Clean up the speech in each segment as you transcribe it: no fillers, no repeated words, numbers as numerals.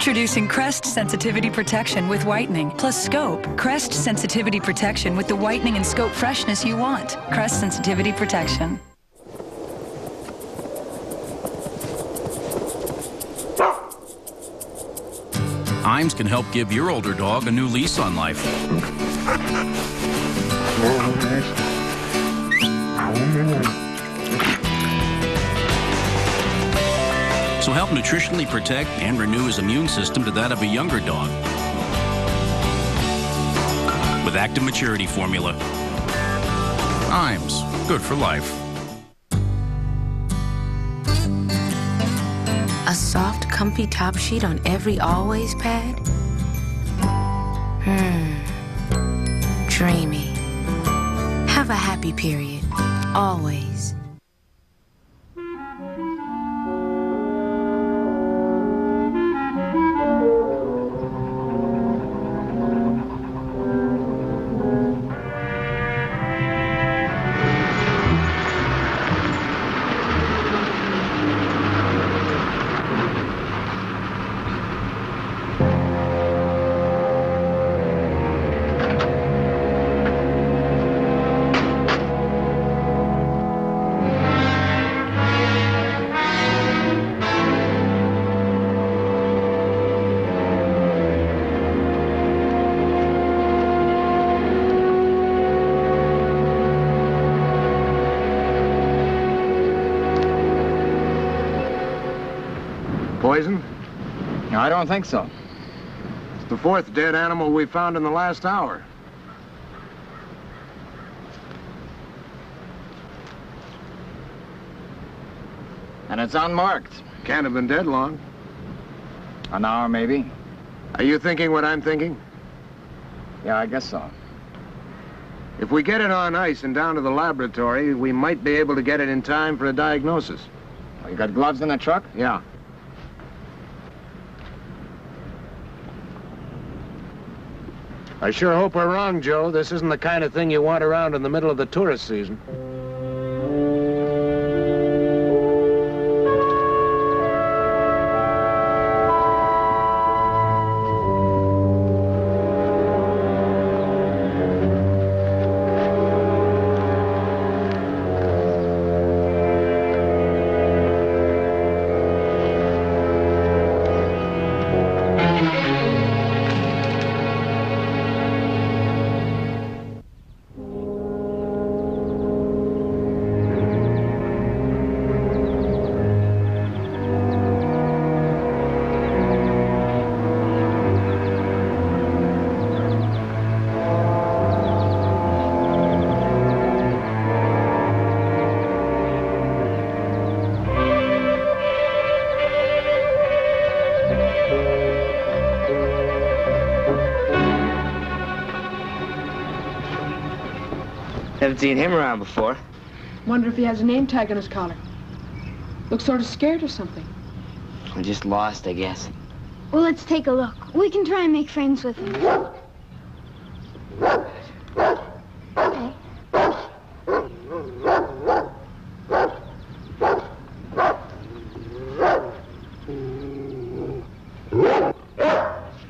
Introducing Crest Sensitivity Protection with Whitening plus Scope. Crest Sensitivity Protection with the whitening and scope freshness you want. Crest Sensitivity Protection. Iams can help give your older dog a new lease on life. So help nutritionally protect and renew his immune system to that of a younger dog. With Active Maturity Formula. Iams, good for life. A soft, comfy top sheet on every Always pad? Dreamy. Have a happy period. Always. Poison? No, I don't think so. It's the fourth dead animal we found in the last hour. And it's unmarked. Can't have been dead long. An hour, maybe. Are you thinking what I'm thinking? Yeah, I guess so. If we get it on ice and down to the laboratory, we might be able to get it in time for a diagnosis. Well, you got gloves in the truck? Yeah. I sure hope we're wrong, Joe. This isn't the kind of thing you want around in the middle of the tourist season. Haven't seen him around before. Wonder if he has a name tag on his collar. Looks sort of scared or something. I'm just lost, I guess. Well, let's take a look. We can try and make friends with him.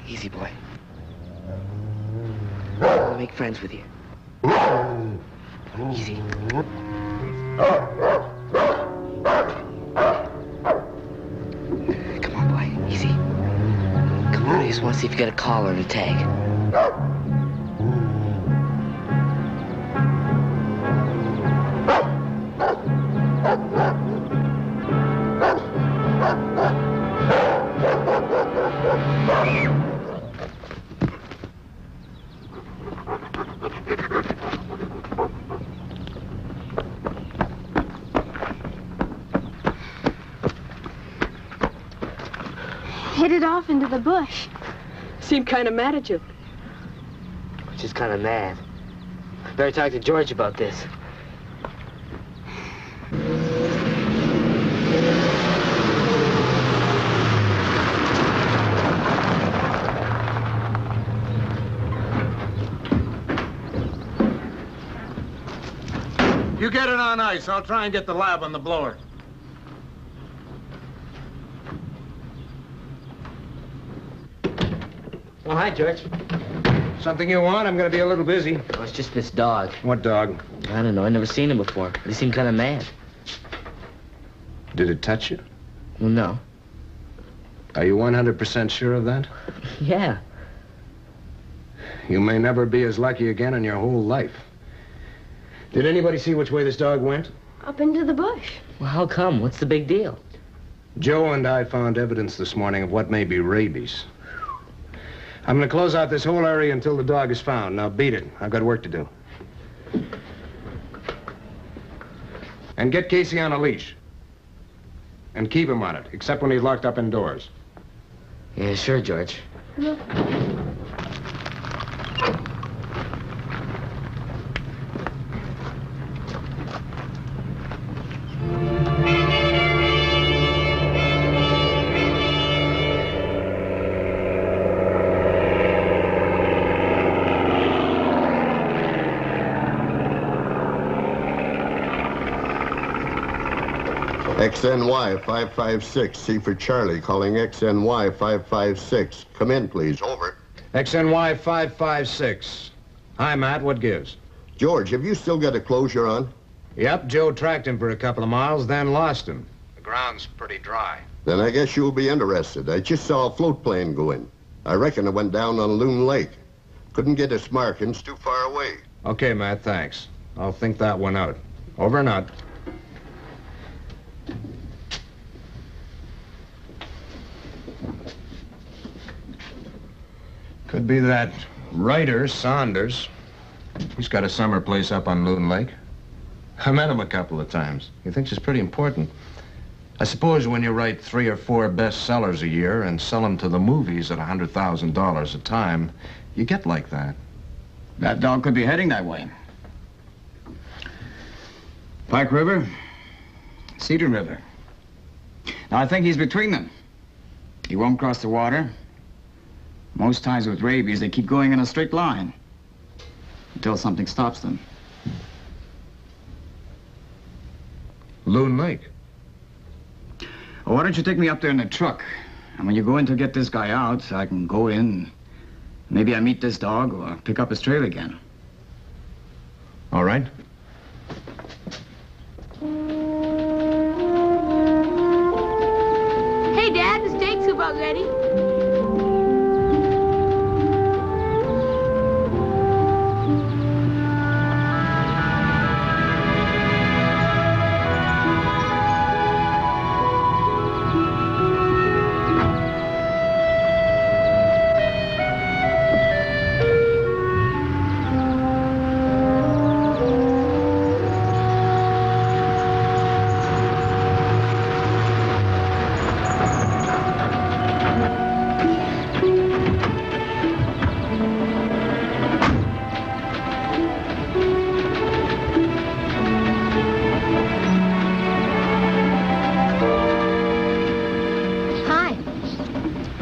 Easy, boy. I'll make friends with you. Easy. Come on, boy. Easy. Come on, I just want to see if you got a collar and a tag. Headed off into the bush. Seemed kind of mad at you. Just kind of mad. Better talk to George about this. You get it on ice. I'll try and get the lab on the blower. Oh, hi, George. Something you want? I'm going to be a little busy. Oh, it's just this dog. What dog? I don't know. I've never seen him before. He seemed kind of mad. Did it touch you? Well, no. Are you 100% sure of that? Yeah. You may never be as lucky again in your whole life. Did anybody see which way this dog went? Up into the bush. Well, how come? What's the big deal? Joe and I found evidence this morning of what may be rabies. I'm going to close out this whole area until the dog is found. Now beat it. I've got work to do. And get Casey on a leash. And keep him on it, except when he's locked up indoors. Yeah, sure, George. XNY 556, C for Charlie, calling XNY 556. Come in, please. Over. XNY 556. Hi, Matt. What gives? George, have you still got a closure on? Yep, Joe tracked him for a couple of miles, then lost him. The ground's pretty dry. Then I guess you'll be interested. I just saw a float plane go in. I reckon it went down on Loon Lake. Couldn't get its markings, too far away. Okay, Matt, thanks. I'll think that one out. Over and out. Could be that writer, Saunders. He's got a summer place up on Loon Lake. I met him a couple of times. He thinks it's pretty important. I suppose when you write 3 or 4 bestsellers a year and sell them to the movies at $100,000 a time, you get like that. That dog could be heading that way. Pike River, Cedar River. Now, I think he's between them. He won't cross the water. Most times with rabies, they keep going in a straight line until something stops them. Loon Lake. Well, why don't you take me up there in the truck? And when you go in to get this guy out, I can go in. Maybe I meet this dog or pick up his trail again. All right. Hey, Dad, the steak's about ready.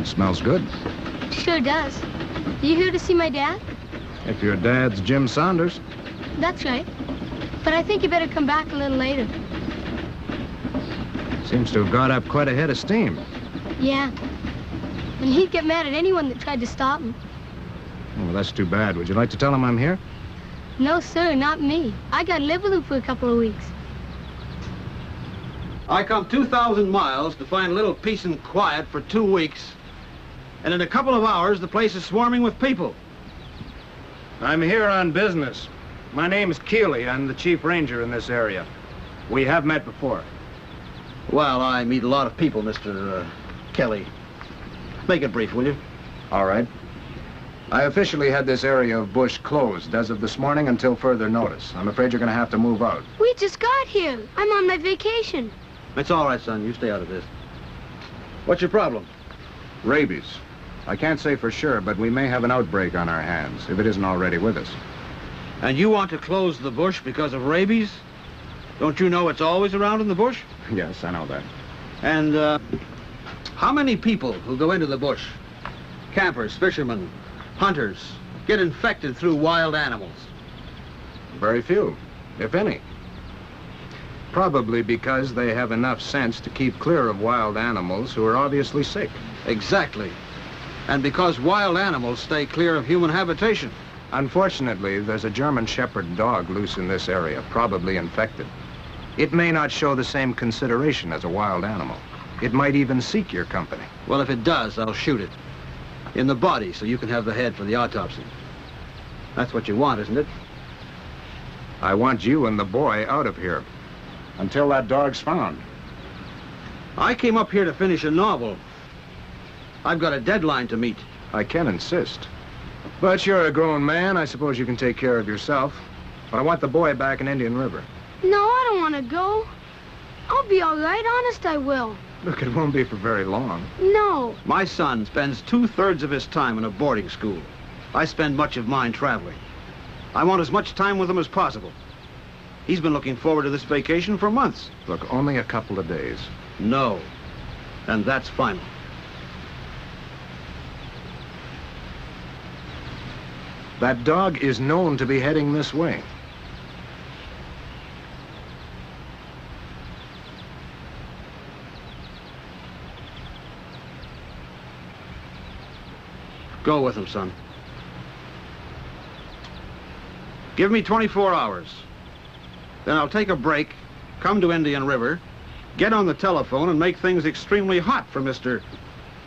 Smells good. Sure does. You here to see my dad? If your dad's Jim Saunders. That's right. But I think you better come back a little later. Seems to have got up quite a head of steam. Yeah. And he'd get mad at anyone that tried to stop him. Oh, well, that's too bad. Would you like to tell him I'm here? No, sir, not me. I got to live with him for a couple of weeks. I come 2,000 miles to find a little peace and quiet for 2 weeks. And in a couple of hours, the place is swarming with people. I'm here on business. My name's Keeley. I'm the chief ranger in this area. We have met before. Well, I meet a lot of people, Mr. Kelly. Make it brief, will you? All right. I officially had this area of bush closed as of this morning until further notice. I'm afraid you're going to have to move out. We just got here. I'm on my vacation. It's all right, son. You stay out of this. What's your problem? Rabies. I can't say for sure, but we may have an outbreak on our hands, if it isn't already with us. And you want to close the bush because of rabies? Don't you know it's always around in the bush? Yes, I know that. And, how many people who go into the bush, campers, fishermen, hunters, get infected through wild animals? Very few, if any. Probably because they have enough sense to keep clear of wild animals who are obviously sick. Exactly. And because wild animals stay clear of human habitation. Unfortunately, there's a German Shepherd dog loose in this area, probably infected. It may not show the same consideration as a wild animal. It might even seek your company. Well, if it does, I'll shoot it. In the body, so you can have the head for the autopsy. That's what you want, isn't it? I want you and the boy out of here. Until that dog's found. I came up here to finish a novel. I've got a deadline to meet. I can insist. But you're a grown man. I suppose you can take care of yourself. But I want the boy back in Indian River. No, I don't want to go. I'll be all right. Honest, I will. Look, it won't be for very long. No. My son spends 2/3 of his time in a boarding school. I spend much of mine traveling. I want as much time with him as possible. He's been looking forward to this vacation for months. Look, only a couple of days. No. And that's final. That dog is known to be heading this way. Go with him, son. Give me 24 hours. Then I'll take a break, come to Indian River, get on the telephone and make things extremely hot for Mr.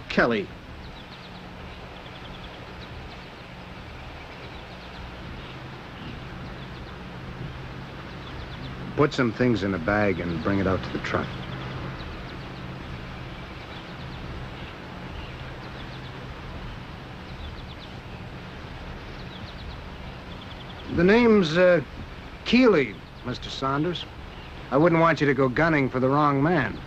Kelly. Put some things in a bag and bring it out to the truck. The name's, Keeley, Mr. Saunders. I wouldn't want you to go gunning for the wrong man.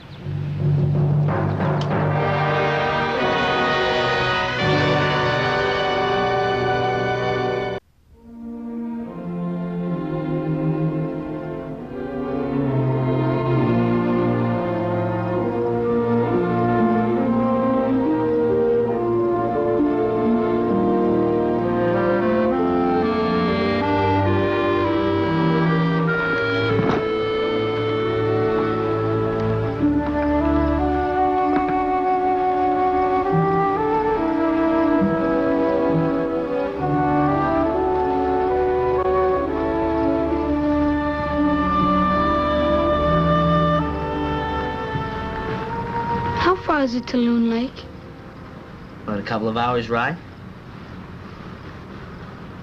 How far is it to Loon Lake? About a couple of hours' ride.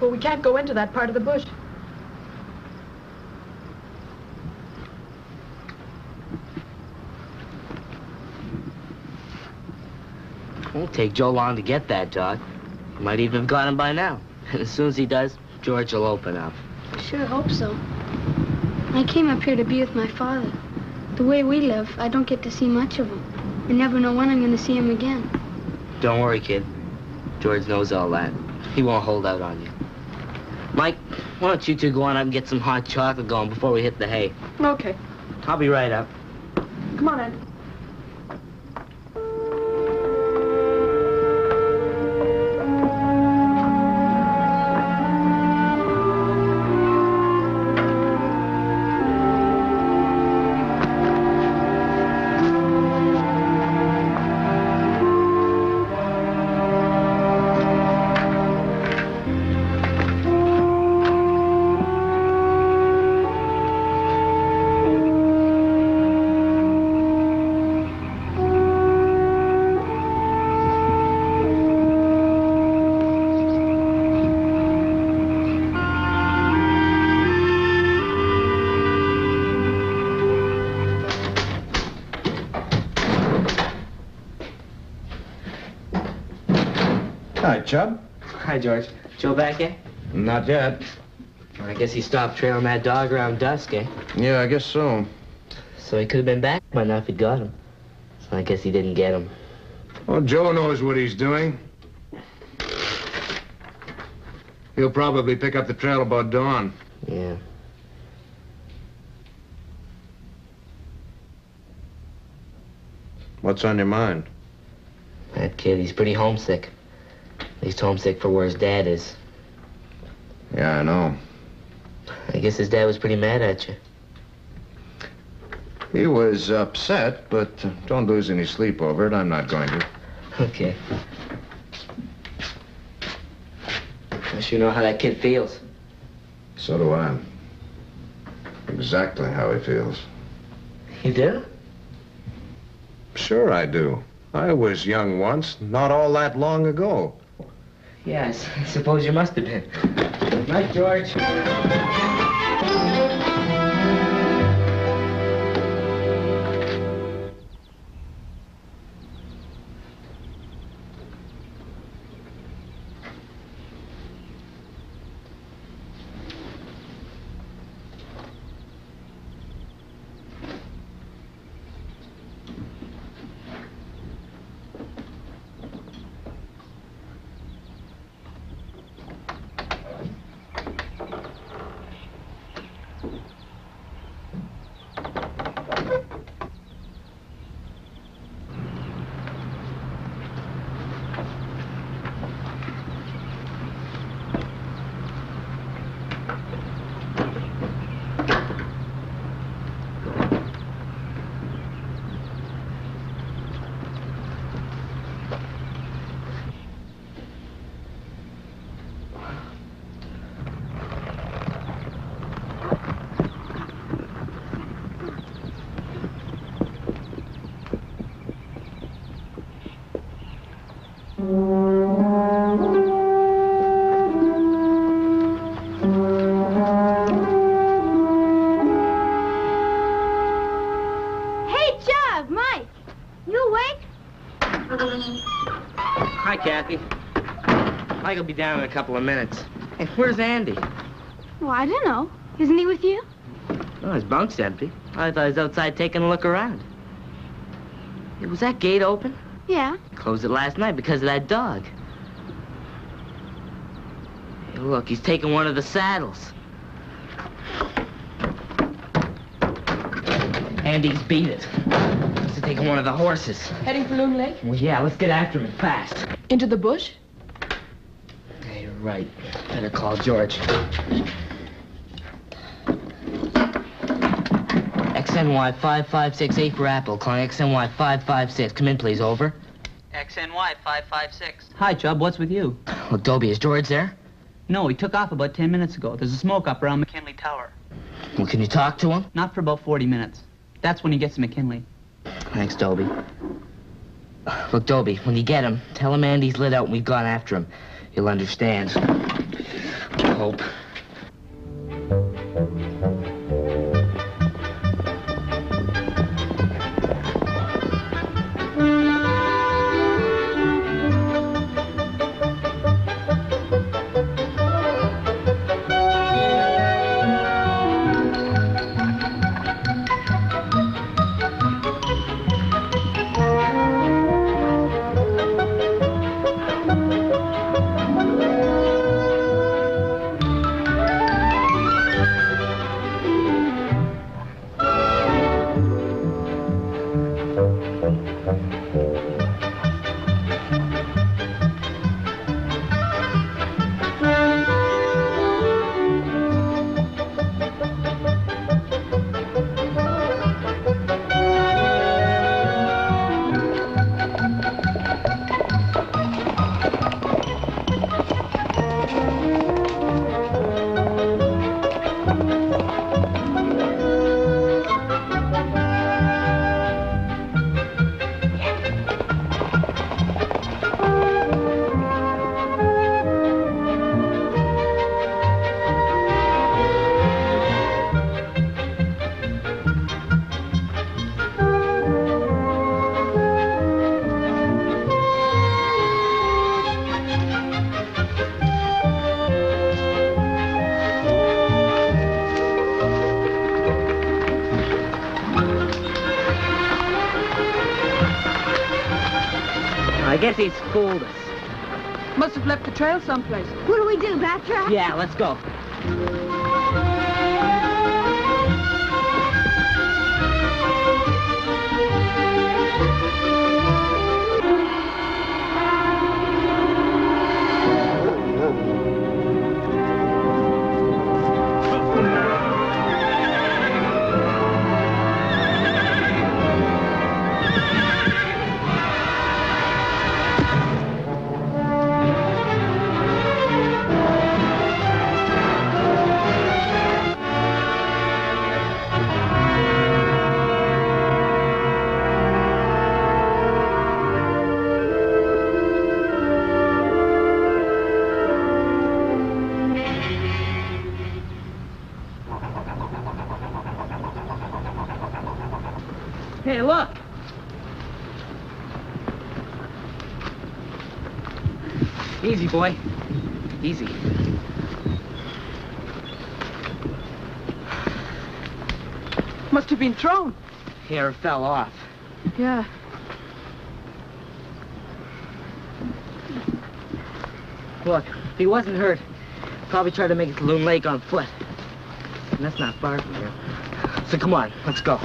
Well, we can't go into that part of the bush. Won't take Joe long to get that dog. He might even have got him by now. And as soon as he does, George will open up. I sure hope so. I came up here to be with my father. The way we live, I don't get to see much of him. I never know when I'm going to see him again. Don't worry, kid. George knows all that. He won't hold out on you. Mike, why don't you two go on up and get some hot chocolate going before we hit the hay? Okay. I'll be right up. Come on, Andy. Hi, Chub. Hi, George. Joe back yet? Not yet. I guess he stopped trailing that dog around dusk, eh? Yeah, I guess so. So he could have been back by now if he'd got him. So I guess he didn't get him. Well, Joe knows what he's doing. He'll probably pick up the trail about dawn. Yeah. What's on your mind? That kid, he's pretty homesick. He's homesick for where his dad is. Yeah, I know. I guess his dad was pretty mad at you. He was upset, but don't lose any sleep over it. I'm not going to. Okay. Guess you know how that kid feels. So do I. Exactly how he feels. You do? Sure I do. I was young once, not all that long ago. Yes, I suppose you must have been. Night, George. Hi, Kathy. Mike'll be down in a couple of minutes. Hey, where's Andy? Well, I don't know. Isn't he with you? Oh, his bunk's empty. I thought he was outside taking a look around. Hey, was that gate open? Yeah. Closed it last night because of that dog. Hey, look, he's taking one of the saddles. Andy's beat it. He's taking one of the horses. Heading for Loon Lake? Well, yeah, let's get after him fast. Into the bush? Hey, you're right. Better call George. XNY 5568 for Apple. Calling XNY 556. Come in, please. Over. XNY 556. Hi, Chubb. What's with you? Look, Dobie, is George there? No, he took off about 10 minutes ago. There's a smoke up around McKinley Tower. Well, can you talk to him? Not for about 40 minutes. That's when he gets to McKinley. Thanks, Dobie. Look, Dobie, when you get him, tell him Andy's lit out and we've gone after him. He'll understand. I hope. I guess he's fooled us. Must have left the trail someplace. What do we do, backtrack? Yeah, let's go. Hey, look! Easy, boy. Easy. Must have been thrown. Hair fell off. Yeah. Look, if he wasn't hurt, probably tried to make it to Loon Lake on foot. And that's not far from here. So come on, let's go.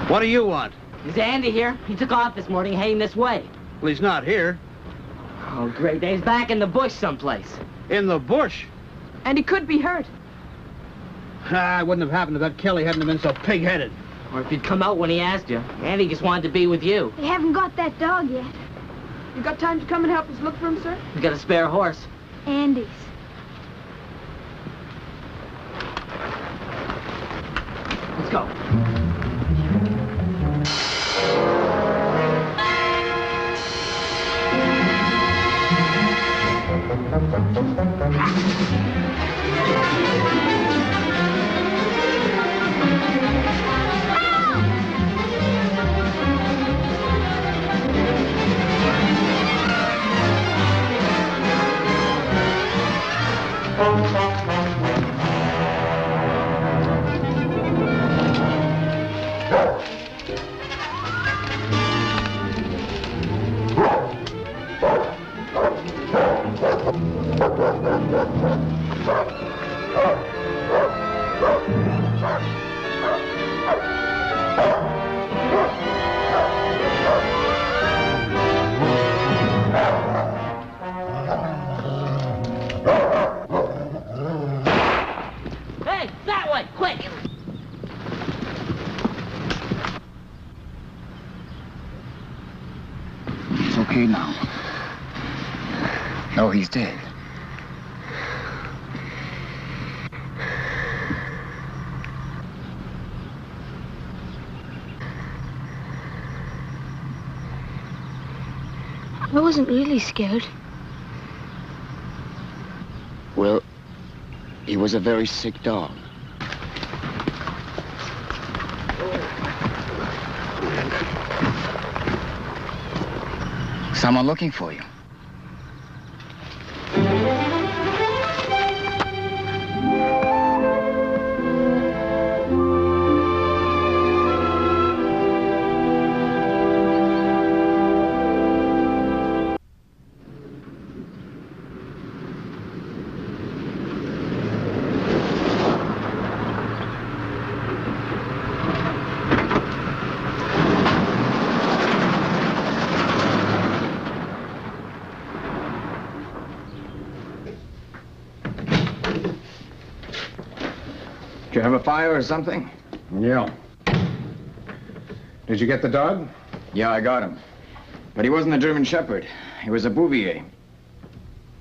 What do you want? Is Andy here? He took off this morning heading this way. Well, he's not here. Oh, great. He's back in the bush someplace. In the bush? And he could be hurt. Ah, it wouldn't have happened if that Kelly hadn't been so pig-headed. Or if he'd come out when he asked you. Andy just wanted to be with you. They haven't got that dog yet. You got time to come and help us look for him, sir? We got a spare horse. Andy's. Let's go. Hey, that way, quick! It's okay now. No, he's dead. I wasn't really scared. Well, he was a very sick dog. Someone looking for you. Did you have a fire or something? Yeah. Did you get the dog? Yeah, I got him. But he wasn't a German Shepherd. He was a Bouvier.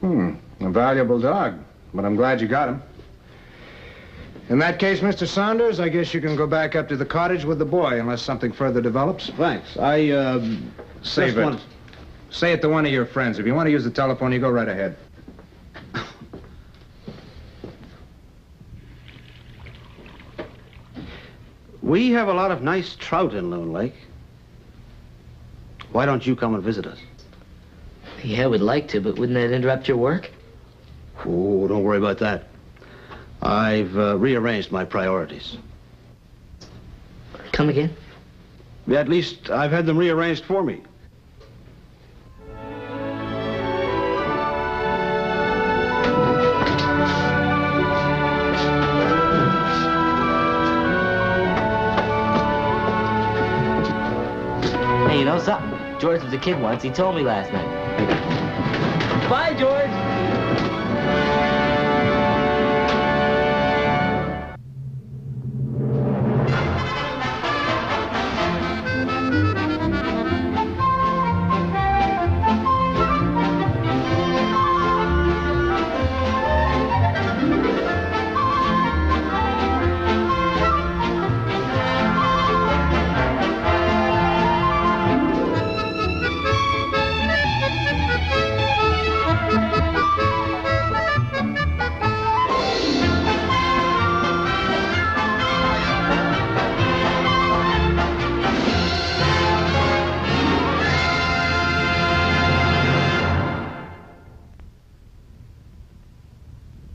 A valuable dog, but I'm glad you got him. In that case, Mr. Saunders, I guess you can go back up to the cottage with the boy, unless something further develops. Thanks. Save it. Say it to one of your friends. If you want to use the telephone, you go right ahead. We have a lot of nice trout in Loon Lake. Why don't you come and visit us? Yeah, we'd like to, but wouldn't that interrupt your work? Oh, don't worry about that. I've rearranged my priorities. Come again? Yeah, at least I've had them rearranged for me. Hey, you know something? George was a kid once. He told me last night. Bye, George!